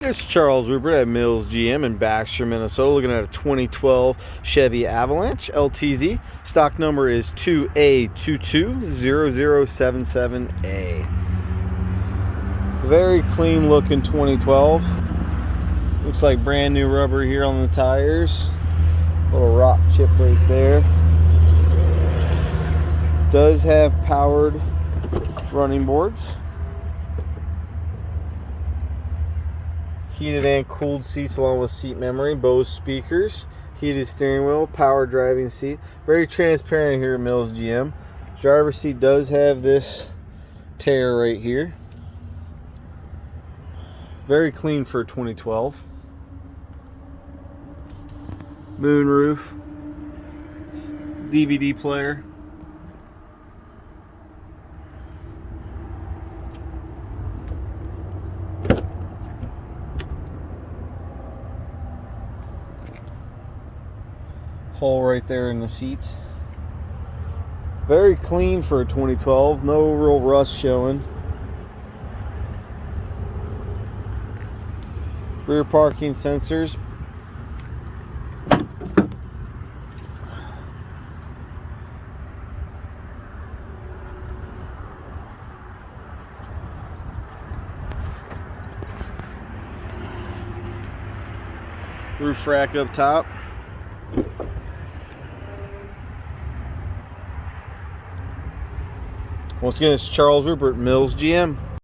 This is Charles Rupert at Mills GM in Baxter, Minnesota, looking at a 2012 Chevy Avalanche LTZ. Stock number is 2A220077A. Very clean looking 2012. Looks like brand new rubber here on the tires. Little rock chip right there. Does have powered running boards. Heated and cooled seats along with seat memory, Bose speakers, heated steering wheel, power driving seat. Very transparent here at Mills GM. Driver's seat does have this tear right here. Very clean for 2012. Moonroof, DVD player. Hole right there in the seat. Very clean for a 2012. No real rust showing. Rear parking sensors. Roof rack up top. Once again, it's Charles Rupert, Mills GM.